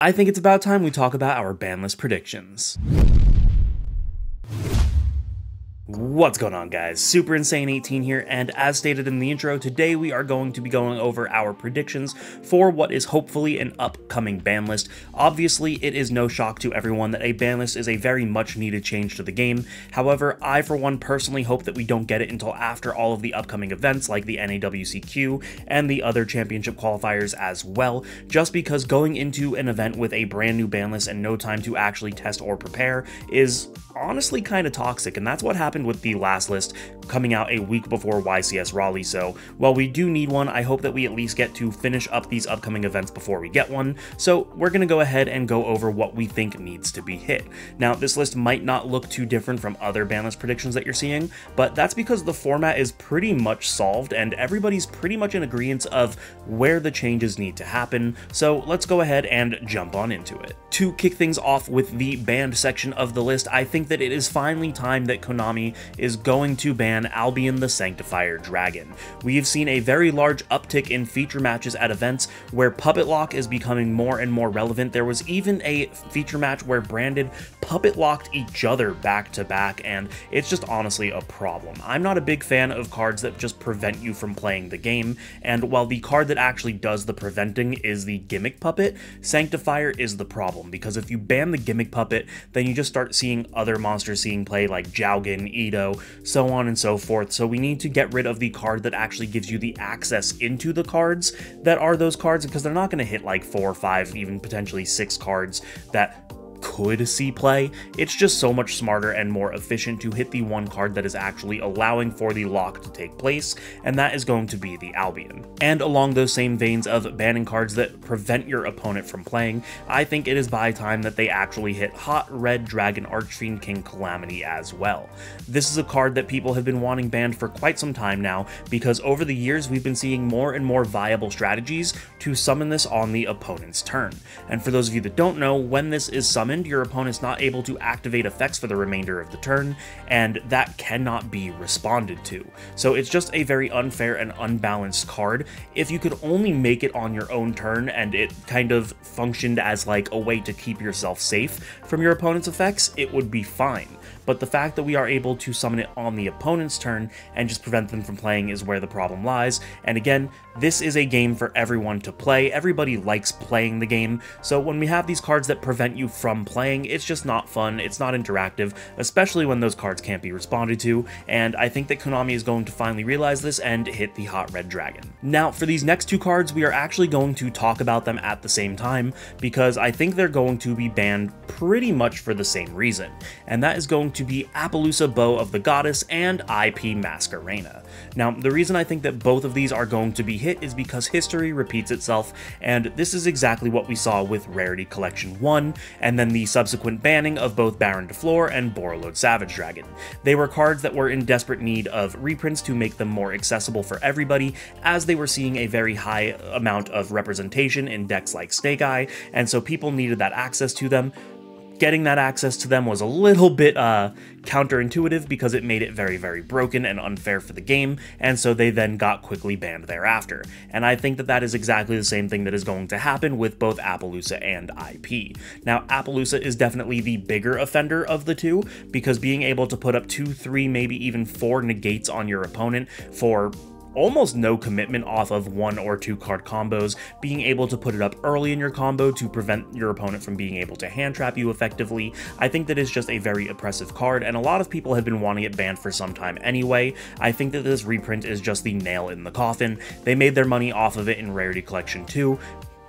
I think it's about time we talk about our ban list predictions. What's going on, guys? Super Insane 18 here, and as stated in the intro, today we are going to be going over our predictions for what is hopefully an upcoming ban list. Obviously, it is no shock to everyone that a ban list is a very much needed change to the game. However, I for one personally hope that we don't get it until after all of the upcoming events like the NAWCQ and the other championship qualifiers as well, just because going into an event with a brand new ban list and no time to actually test or prepare is honestly kind of toxic, and that's what happened with the last list coming out a week before YCS Raleigh. So while we do need one, I hope that we at least get to finish up these upcoming events before we get one. So we're going to go ahead and go over what we think needs to be hit. Now, this list might not look too different from other ban list predictions that you're seeing, but that's because the format is pretty much solved and everybody's pretty much in agreement of where the changes need to happen. So let's go ahead and jump on into it. To kick things off with the banned section of the list, I think that it is finally time that Konami is going to ban Albion the Sanctifier Dragon. We have seen a very large uptick in feature matches at events where Puppet Lock is becoming more and more relevant. There was even a feature match where Branded puppet locked each other back to back, and it's just honestly a problem. I'm not a big fan of cards that just prevent you from playing the game, and while the card that actually does the preventing is the Gimmick Puppet, Sanctifier is the problem, because if you ban the Gimmick Puppet, then you just start seeing other monsters seeing play like Jowgen, Ito, so on and so forth. So we need to get rid of the card that actually gives you the access into the cards that are those cards, because they're not going to hit like 4 or 5, even potentially 6 cards that could see play. It's just so much smarter and more efficient to hit the one card that is actually allowing for the lock to take place, and that is going to be the Albion. And along those same veins of banning cards that prevent your opponent from playing, I think it is by time that they actually hit Hot Red Dragon Archfiend King Calamity as well. This is a card that people have been wanting banned for quite some time now, because over the years we've been seeing more and more viable strategies to summon this on the opponent's turn. And for those of you that don't know, when this is summoned, your opponent's not able to activate effects for the remainder of the turn, and that cannot be responded to. So it's just a very unfair and unbalanced card. If you could only make it on your own turn and it kind of functioned as like a way to keep yourself safe from your opponent's effects, it would be fine. But the fact that we are able to summon it on the opponent's turn and just prevent them from playing is where the problem lies. And again, this is a game for everyone to play. Everybody likes playing the game, so when we have these cards that prevent you from playing, it's just not fun, it's not interactive, especially when those cards can't be responded to, and I think that Konami is going to finally realize this and hit the Hot Red Dragon. Now, for these next two cards, we are actually going to talk about them at the same time, because I think they're going to be banned pretty much for the same reason, and that is going to be Appaloosa Bow of the Goddess and IP Masquerena. Now, the reason I think that both of these are going to be hit is because history repeats itself, and this is exactly what we saw with Rarity Collection 1, and then the subsequent banning of both Baron de Fleur and Borreload Savage Dragon. They were cards that were in desperate need of reprints to make them more accessible for everybody, as they were seeing a very high amount of representation in decks like Snake Eye, and so people needed that access to them. Getting that access to them was a little bit counterintuitive because it made it very, very broken and unfair for the game, and so they then got quickly banned thereafter. And I think that that is exactly the same thing that is going to happen with both Appaloosa and IP. Now, Appaloosa is definitely the bigger offender of the two, because being able to put up 2, 3, maybe even 4 negates on your opponent for almost no commitment off of 1 or 2 card combos, being able to put it up early in your combo to prevent your opponent from being able to hand trap you effectively, I think that is just a very oppressive card, and a lot of people have been wanting it banned for some time anyway. I think that this reprint is just the nail in the coffin. They made their money off of it in Rarity Collection 2.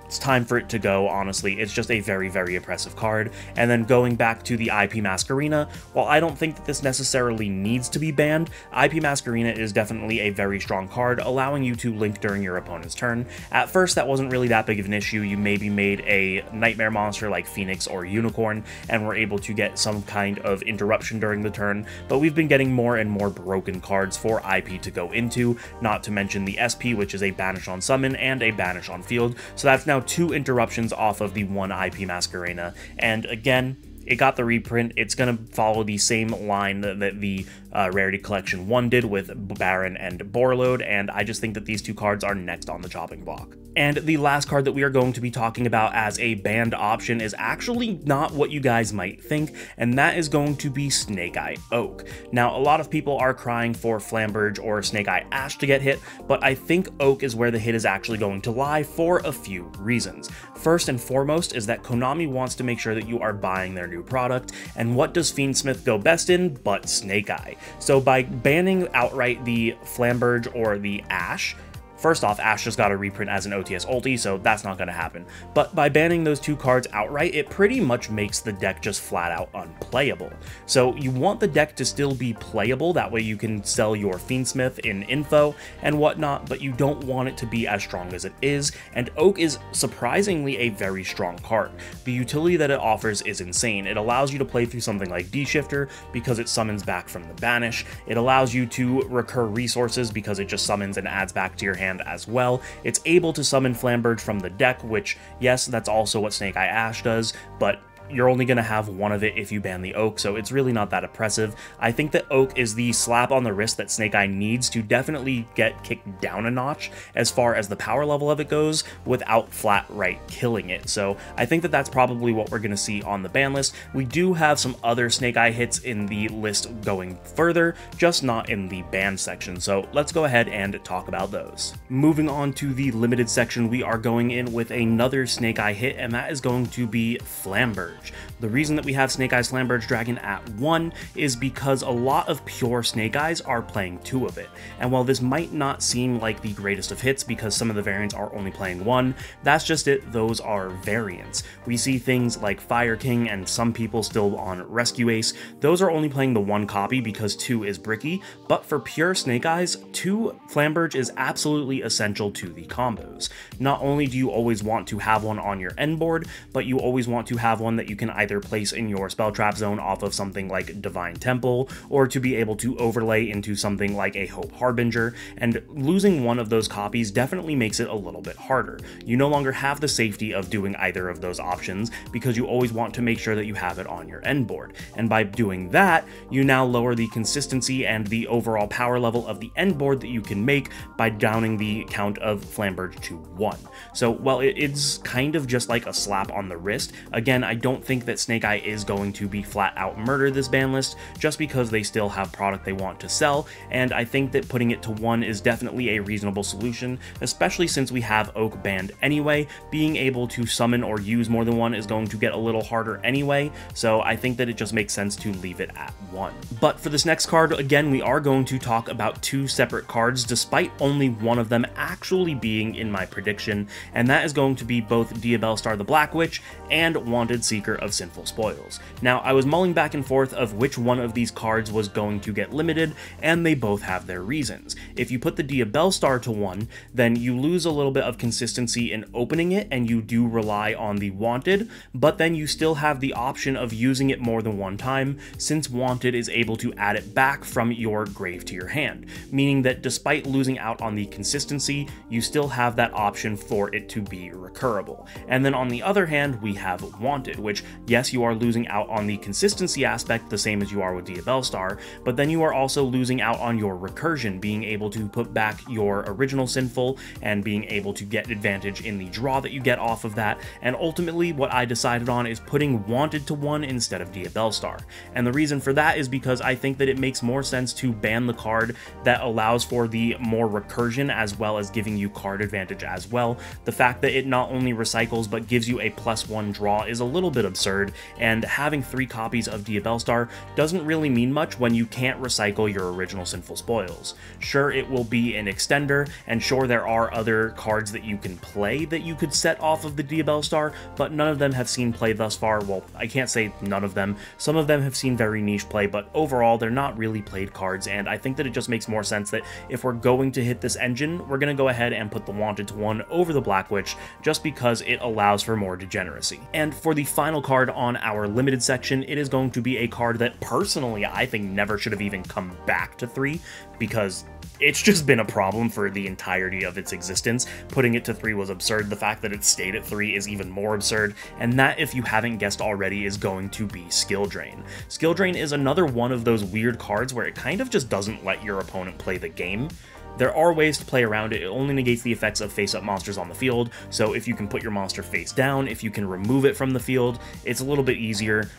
It's time for it to go, honestly. It's just a very, very oppressive card. And then going back to the IP Masquerena, while I don't think that this necessarily needs to be banned, IP Masquerena is definitely a very strong card, allowing you to link during your opponent's turn. At first, that wasn't really that big of an issue. You maybe made a nightmare monster like Phoenix or Unicorn, and were able to get some kind of interruption during the turn, but we've been getting more and more broken cards for IP to go into, not to mention the SP, which is a banish on summon and a banish on field, so that's now 2 interruptions off of the 1 IP Masquerena, and again, it got the reprint. It's going to follow the same line that the Rarity Collection 1 did with Baron and Borreload, and I just think that these two cards are next on the chopping block. And the last card that we are going to be talking about as a banned option is actually not what you guys might think, and that is going to be Snake Eye Oak. Now, a lot of people are crying for Flamberge or Snake Eye Ash to get hit, but I think Oak is where the hit is actually going to lie for a few reasons. First and foremost is that Konami wants to make sure that you are buying their new product, and what does Fiendsmith go best in but Snake Eye? So by banning outright the Flamberge or the Ash, first off, Ash just got a reprint as an OTS ulti, so that's not going to happen. But by banning those two cards outright, it pretty much makes the deck just flat out unplayable. So you want the deck to still be playable, that way you can sell your Fiendsmith in info and whatnot, but you don't want it to be as strong as it is, and Oak is surprisingly a very strong card. The utility that it offers is insane. It allows you to play through something like D-Shifter because it summons back from the banish. It allows you to recur resources because it just summons and adds back to your hand as well. It's able to summon Flamberge from the deck, which, yes, that's also what Snake Eye Ash does, but you're only going to have one of it if you ban the Oak, so it's really not that oppressive. I think that Oak is the slap on the wrist that Snake Eye needs to definitely get kicked down a notch as far as the power level of it goes without flat right killing it. So I think that that's probably what we're going to see on the ban list. We do have some other Snake Eye hits in the list going further, just not in the banned section, so let's go ahead and talk about those. Moving on to the limited section, we are going in with another Snake Eye hit, and that is going to be Flamberge. The reason that we have Snake Eye's Flamberge Dragon at 1 is because a lot of pure Snake Eyes are playing 2 of it, and while this might not seem like the greatest of hits because some of the variants are only playing 1, that's just it, those are variants. We see things like Fire King and some people still on Rescue Ace, those are only playing the 1 copy because 2 is bricky, but for pure Snake Eyes, 2 Flamberge is absolutely essential to the combos. Not only do you always want to have one on your end board, but you always want to have one that you can either place in your spell trap zone off of something like Divine Temple, or to be able to overlay into something like a Hope Harbinger, and losing one of those copies definitely makes it a little bit harder. You no longer have the safety of doing either of those options because you always want to make sure that you have it on your end board, and by doing that, you now lower the consistency and the overall power level of the end board that you can make by downing the count of Flamberge to 1. So while it's kind of just like a slap on the wrist, again, I don't think that Snake Eye is going to be flat out murder this ban list just because they still have product they want to sell, and I think that putting it to 1 is definitely a reasonable solution, especially since we have Oak banned anyway. Being able to summon or use more than 1 is going to get a little harder anyway, so I think that it just makes sense to leave it at 1. But for this next card, again, we are going to talk about 2 separate cards despite only one of them actually being in my prediction, and that is going to be both Diabellstar the Black Witch and Wanted Seeker of Sinful Spoils. Now, I was mulling back and forth of which one of these cards was going to get limited, and they both have their reasons. If you put the Diabellstar to 1, then you lose a little bit of consistency in opening it, and you do rely on the Wanted, but then you still have the option of using it more than one time, since Wanted is able to add it back from your grave to your hand, meaning that despite losing out on the consistency, you still have that option for it to be recurable. And then on the other hand, we have Wanted, which, yes, you are losing out on the consistency aspect the same as you are with Diabellstar, but then you are also losing out on your recursion, being able to put back your original Sinful and being able to get advantage in the draw that you get off of that, and ultimately what I decided on is putting Wanted to 1 instead of Diabellstar. And the reason for that is because I think that it makes more sense to ban the card that allows for the more recursion as well as giving you card advantage as well. The fact that it not only recycles but gives you a +1 draw is a little bit absurd, and having 3 copies of Diabellstar doesn't really mean much when you can't recycle your original Sinful Spoils. Sure, it will be an extender, and sure, there are other cards that you can play that you could set off of the Diabellstar, but none of them have seen play thus far. Well, I can't say none of them. Some of them have seen very niche play, but overall, they're not really played cards, and I think that it just makes more sense that if we're going to hit this engine, we're going to go ahead and put the Wanted to 1 over the Black Witch, just because it allows for more degeneracy. And for the final card on our limited section, it is going to be a card that personally I think never should have even come back to 3, because it's just been a problem for the entirety of its existence. Putting it to 3 was absurd. The fact that it stayed at 3 is even more absurd, and that, if you haven't guessed already, is going to be Skill Drain. Skill Drain is another one of those weird cards where it kind of just doesn't let your opponent play the game. There are ways to play around it. It only negates the effects of face-up monsters on the field, so if you can put your monster face down, if you can remove it from the field, it's a little bit easier.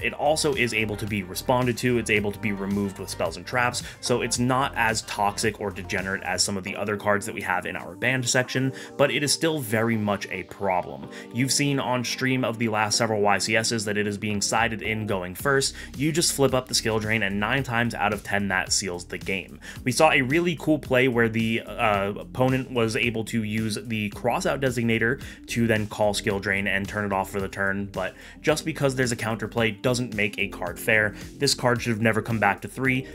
It also is able to be responded to, it's able to be removed with spells and traps, so it's not as toxic or degenerate as some of the other cards that we have in our banned section, but it is still very much a problem. You've seen on stream of the last several YCSs that it is being sided in going first. You just flip up the skill drain, and 9 times out of 10 that seals the game. We saw a really cool play where the opponent was able to use the crossout designator to then call skill drain and turn it off for the turn, but just because there's a counterplay doesn't make a card fair. This card should have never come back to 3.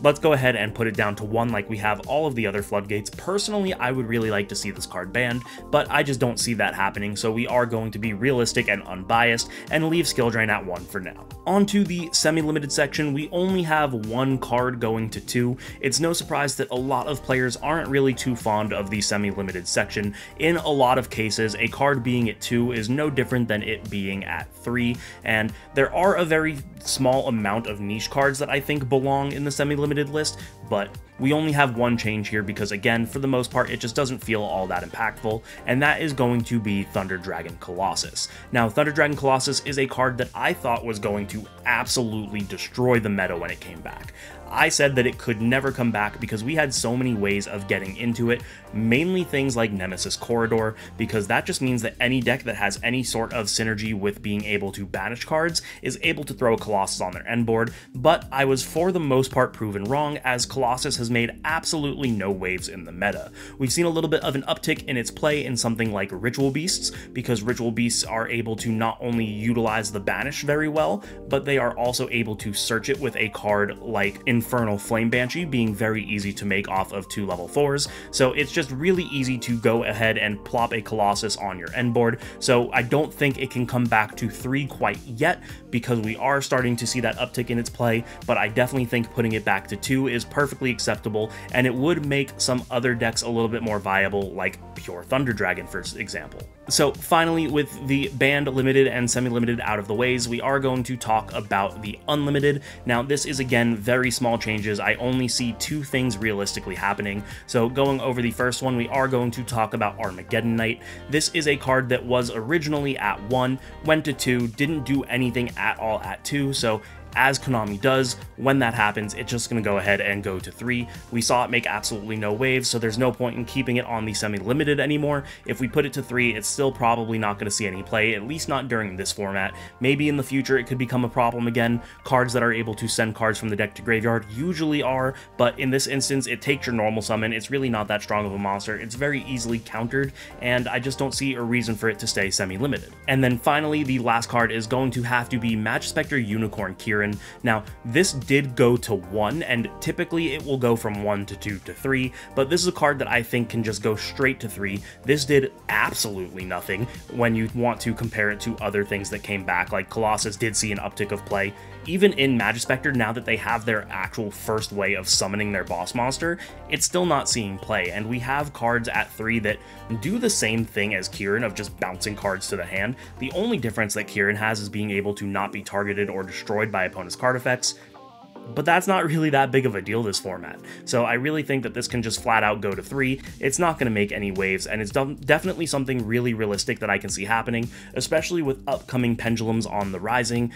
Let's go ahead and put it down to 1 like we have all of the other floodgates. Personally, I would really like to see this card banned, but I just don't see that happening, so we are going to be realistic and unbiased and leave skill drain at 1 for now. On to the semi-limited section, we only have 1 card going to 2. It's no surprise that a lot of players aren't really too fond of the semi-limited section. In a lot of cases, a card being at 2 is no different than it being at 3, and there are a very small amount of niche cards that I think belong in the semi-limited list, but we only have 1 change here because, again, for the most part, it just doesn't feel all that impactful, and that is going to be Thunder Dragon Colossus. Now, Thunder Dragon Colossus is a card that I thought was going to absolutely destroy the meta when it came back. I said that it could never come back because we had so many ways of getting into it, mainly things like Nemesis Corridor, because that just means that any deck that has any sort of synergy with being able to banish cards is able to throw a Colossus on their end board, but I was for the most part proven wrong, as Colossus has made absolutely no waves in the meta. We've seen a little bit of an uptick in its play in something like Ritual Beasts, because Ritual Beasts are able to not only utilize the banish very well, but they are also able to search it with a card like Infernal Flame Banshee being very easy to make off of 2 level 4s, so it's just really easy to go ahead and plop a Colossus on your end board. So I don't think it can come back to 3 quite yet, because we are starting to see that uptick in its play, but I definitely think putting it back to 2 is perfectly acceptable, and it would make some other decks a little bit more viable, like Pure Thunder Dragon, for example. So finally, with the banned, limited, and semi-limited out of the ways, we are going to talk about the unlimited. Now, this is, again, very small changes. I only see 2 things realistically happening. So going over the first one, we are going to talk about Armageddon Knight. This is a card that was originally at 1, went to 2, didn't do anything at all at 2, so as Konami does, when that happens, it's just going to go ahead and go to 3. We saw it make absolutely no waves, so there's no point in keeping it on the semi-limited anymore. If we put it to 3, it's still probably not going to see any play, at least not during this format. Maybe in the future it could become a problem again. Cards that are able to send cards from the deck to graveyard usually are, but in this instance, it takes your normal summon. It's really not that strong of a monster. It's very easily countered, and I just don't see a reason for it to stay semi-limited. And then finally, the last card is going to have to be Magispector Unicorn Kieran. Now, this did go to 1, and typically it will go from 1 to 2 to 3, but this is a card that I think can just go straight to 3. This did absolutely nothing when you want to compare it to other things that came back, like Colossus did see an uptick of play. Even in Magispector, now that they have their actual first way of summoning their boss monster, it's still not seeing play, and we have cards at 3 that do the same thing as Kieran of just bouncing cards to the hand. The only difference that Kieran has is being able to not be targeted or destroyed by opponent's card effects, but that's not really that big of a deal this format. So I really think that this can just flat out go to 3. It's not going to make any waves, and it's definitely something really realistic that I can see happening, especially with upcoming pendulums on the rising.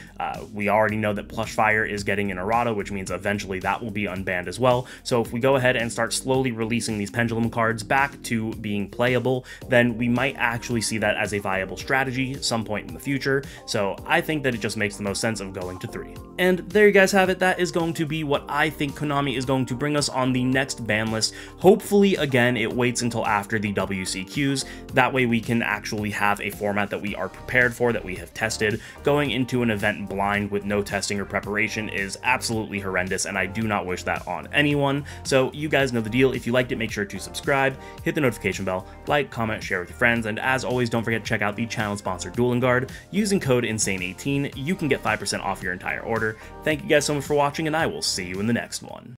We already know that Plushfire is getting an errata, which means eventually that will be unbanned as well. So if we go ahead and start slowly releasing these pendulum cards back to being playable, then we might actually see that as a viable strategy some point in the future. So I think that it just makes the most sense of going to 3. And there you guys have it. That is going to be what I think Konami is going to bring us on the next ban list. Hopefully, again, it waits until after the WCQs. That way we can actually have a format that we are prepared for, that we have tested. Going into an event blind with no testing or preparation is absolutely horrendous, and I do not wish that on anyone. So you guys know the deal. If you liked it, make sure to subscribe, hit the notification bell, like, comment, share with your friends, and as always, don't forget to check out the channel sponsor Dueling Guard. Using code INSANE18, you can get 5% off your entire order. Thank you guys so much for watching, and I will see you in the next one.